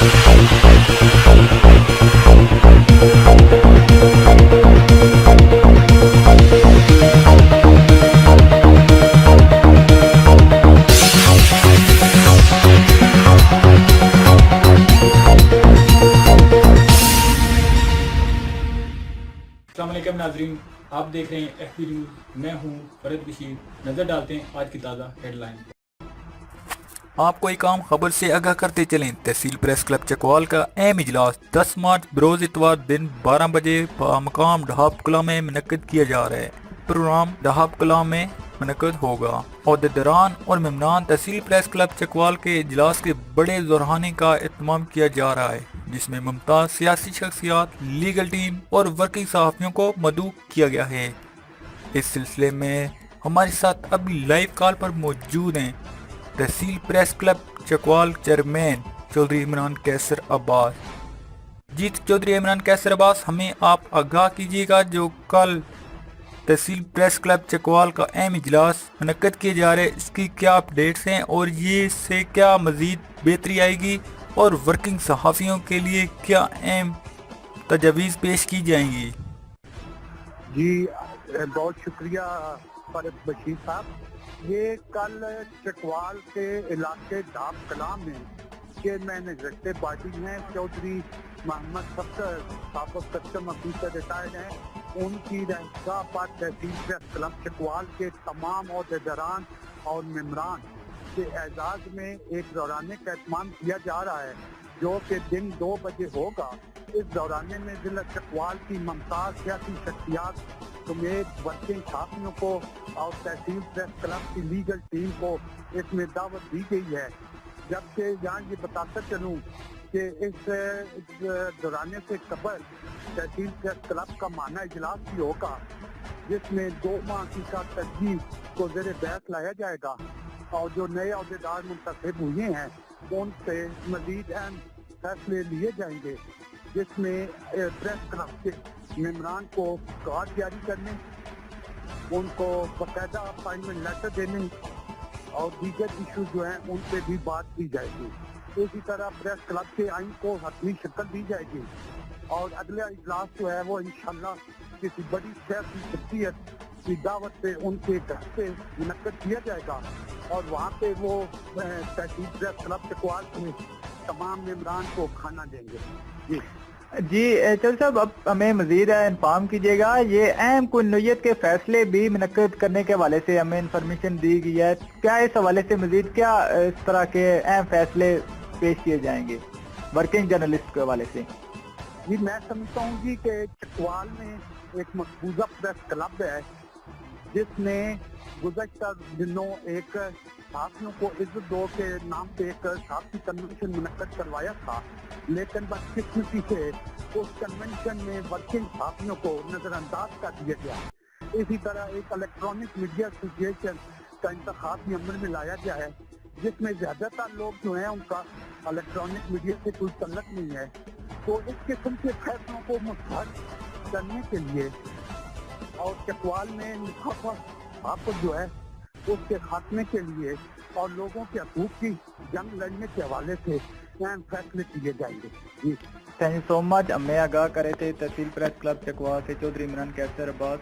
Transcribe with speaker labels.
Speaker 1: السلام علیکم ناظرین، آپ دیکھ رہے ہیں ایف پی نیوز، میں ہوں فرد بشیر۔ نظر ڈالتے ہیں آج کی تازہ ہیڈ لائن۔
Speaker 2: آپ کو ایک عام خبر سے آگاہ کرتے چلیں۔ تحصیل پریس کلب چکوال کا اہم اجلاس 10 مارچ بروز اتوار دن 12 بجے بمقام ڈھاب کلاں میں منعقد کیا جا رہا ہے۔ پروگرام ڈھاب کلاں میں منعقد ہوگا۔ عہدیداران اور ممبران تحصیل پریس کلب چکوال کے اجلاس کے بڑے دورہانے کا اہتمام کیا جا رہا ہے، جس میں ممتاز سیاسی شخصیات، لیگل ٹیم اور ورکنگ صحافیوں کو مدعو کیا گیا ہے۔ اس سلسلے میں ہمارے ساتھ ابھی لائیو کال پر موجود ہیں تحصیل press club Chakwal chairman Chaudhry Imran Qaiser Abbas. جی چودھری عمران کیسر عباس، ہمیں آپ آگاہ کیجیے گا جو کل تحصیل پریس کلب چکوال کا اہم اجلاس منعقد کیے جا رہے، اس کی کیا اپڈیٹس ہیں اور یہ اس سے کیا مزید بہتری آئے گی اور ورکنگ صحافیوں کے لیے کیا اہم تجاویز پیش کی جائیں گی؟
Speaker 3: جی بہت شکریہ فرد بشیر صاحب۔ یہ کل چکوال کے علاقے ڈھاب کلاں میں چیئرمین ایگزیکٹو پارٹی ہیں چودھری محمد صفدر، سابق کسٹم آفیسر ریٹائرڈ ہیں، ان کی رہنمائی پر تحصیل پریس کلب چکوال کے تمام عہدیداران اور ممبران کے اعزاز میں ایک دورانے کا اہتمام کیا جا رہا ہے جو کہ دن 2 بجے ہوگا۔ اس دورانے میں ضلع چکوال کی ممتاز سیاسی شخصیات سمیت ورکنگ صحافیوں کو اور تحصیل پریس کلب کی لیگل ٹیم کو اس میں دعوت دی گئی ہے۔ جبکہ یہاں یہ بتاتا چلوں کہ اس دورانے سے قبل تحصیل پریس کلب کا ماہانہ اجلاس بھی ہوگا، جس میں 2 ماہ کی ترجیح کو زیر بحث لایا جائے گا اور جو نئے عہدیدار منتخب ہوئے ہیں ان سے مزید اہم فیصلے لیے جائیں گے، جس میں پریس کلب کے ممبران کو کارڈ جاری کرنے، ان کو باقاعدہ اپائنٹمنٹ لیٹر دینے اور دیگر ایشو جو ہیں ان پہ بھی بات کی جائے گی۔ اسی طرح پریس کلب کے آئین کو حتمی شکل دی جائے گی اور اگلا اجلاس جو ہے وہ انشاءاللہ کسی بڑی سیاسی شخصیت کی دعوت پہ ان کے گھر پہ منعقد کیا جائے گا اور وہاں پہ وہ تحصیل پریس کلب چکوال کے تمام ممبران کو کھانا دیں گے۔
Speaker 4: جی چودھری صاحب، اب ہمیں مزید انفارم کیجیے گا، یہ اہم کوئی نوعیت کے فیصلے بھی منعقد کرنے کے حوالے سے ہمیں انفارمیشن دی گئی ہے، کیا اس حوالے سے مزید کیا اس طرح کے اہم فیصلے پیش کیے جائیں گے ورکنگ جرنلسٹ کے حوالے سے؟
Speaker 3: جی میں سمجھتا ہوں جی کہ چکوال میں ایک مقبوضہ پریس کلب ہے جس نے گزشتہ دنوں ایک صحافیوں کو عزت دو کے نام پہ ایک صحافی کنونشن منعقد کروایا تھا، لیکن بدقسمتی سے اس کنونشن میں ورکنگ صحافیوں کو نظر انداز کر دیا گیا۔ اسی طرح ایک الیکٹرانک میڈیا ایسوسی ایشن کا انتخاب بھی عمل میں لایا گیا ہے، جس میں زیادہ تر لوگ جو ہیں ان کا الیکٹرانک میڈیا سے کوئی تعلق نہیں ہے۔ تو اس قسم کے فیصلوں کو مستحق کرنے کے لیے اور چکوال میں صحافت جو ہے اس کے خاتمے کے لیے اور لوگوں کے حقوق کی جنگ لڑنے کے حوالے سے اہم فیصلے کیے جائیں گے۔ جی
Speaker 4: تھینک یو سو مچ۔ ہمیں آگاہ کرے تھے تحصیل پریس کلب چکوال سے چودھری عمران کیسر عباس۔